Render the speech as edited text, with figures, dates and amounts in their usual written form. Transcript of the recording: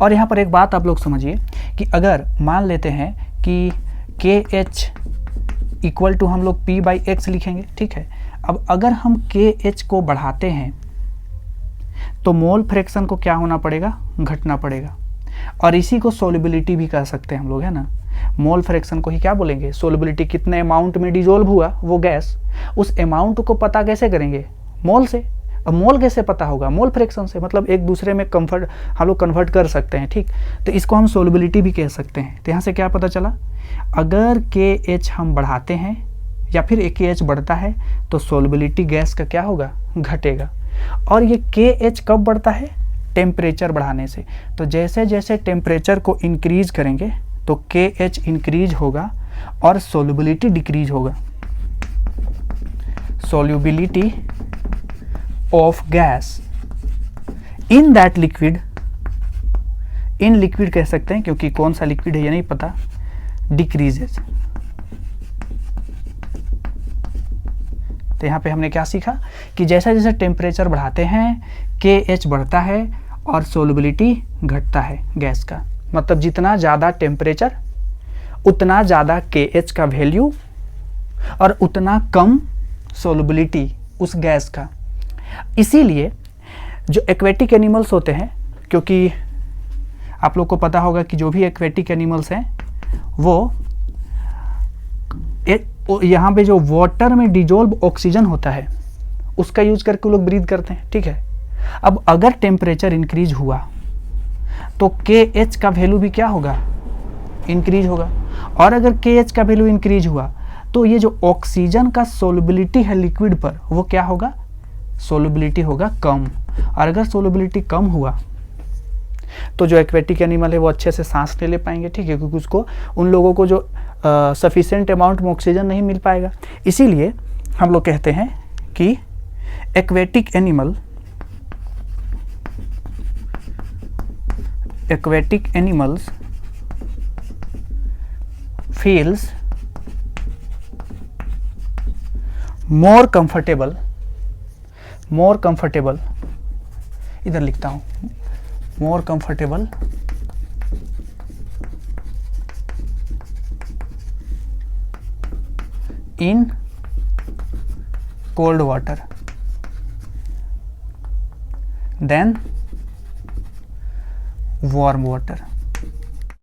और यहाँ पर एक बात आप लोग समझिए कि अगर मान लेते हैं कि KH इक्वल टू हम लोग P/X लिखेंगे, ठीक है। अब अगर हम KH को बढ़ाते हैं तो मोल फ्रैक्शन को क्या होना पड़ेगा, घटना पड़ेगा। और इसी को सोल्युबिलिटी भी कह सकते हैं हम लोग, है ना। मोल फ्रैक्शन को ही क्या बोलेंगे, सोल्युबिलिटी। कितने अमाउंट में डिजोल्व हुआ वो गैस, उस अमाउंट को पता कैसे करेंगे, मोल से। अब मोल कैसे पता होगा, मोल फ्रैक्शन से, मतलब एक दूसरे में हम लोग कन्वर्ट कर सकते हैं, ठीक। तो इसको हम सोल्युबिलिटी भी कह सकते हैं। तो यहाँ से क्या पता चला, अगर KH हम बढ़ाते हैं या फिर KH बढ़ता है तो सोल्युबिलिटी गैस का क्या होगा, घटेगा। और ये KH कब बढ़ता है, टेम्परेचर बढ़ाने से। तो जैसे जैसे टेम्परेचर को इंक्रीज करेंगे तो KH इंक्रीज होगा और सोल्युबिलिटी डिक्रीज होगा। Solubility of gas in that liquid, in liquid कह सकते हैं क्योंकि कौन सा लिक्विड है ये नहीं पता, डिक्रीजेज। तो यहाँ पे हमने क्या सीखा कि जैसे जैसे टेम्परेचर बढ़ाते हैं KH बढ़ता है और सोल्युबिलिटी घटता है गैस का। मतलब जितना ज़्यादा टेम्परेचर उतना ज़्यादा KH का वैल्यू और उतना कम सोल्युबिलिटी उस गैस का। इसीलिए जो एक्वेटिक एनिमल्स होते हैं, क्योंकि आप लोग को पता होगा कि जो भी एक्वेटिक एनिमल्स हैं वो यहाँ पे जो वाटर में डिजोल्व ऑक्सीजन होता है उसका यूज करके लोग ब्रीथ करते हैं, ठीक है। अब अगर टेम्परेचर इंक्रीज हुआ तो KH का वैल्यू भी क्या होगा, इंक्रीज होगा। और अगर KH का वैल्यू इंक्रीज हुआ तो ये जो ऑक्सीजन का सोल्युबिलिटी है लिक्विड पर वो क्या होगा, सोल्युबिलिटी होगा कम। और अगर सोल्युबिलिटी कम हुआ तो जो एक्वेटिक एनिमल है वो अच्छे से सांस नहीं ले पाएंगे, ठीक है, क्योंकि उसको, उन लोगों को जो सफिशिएंट अमाउंट में ऑक्सीजन नहीं मिल पाएगा। इसीलिए हम लोग कहते हैं कि aquatic animals feels more comfortable, इधर लिखता हूं, more comfortable in cold water than warm water.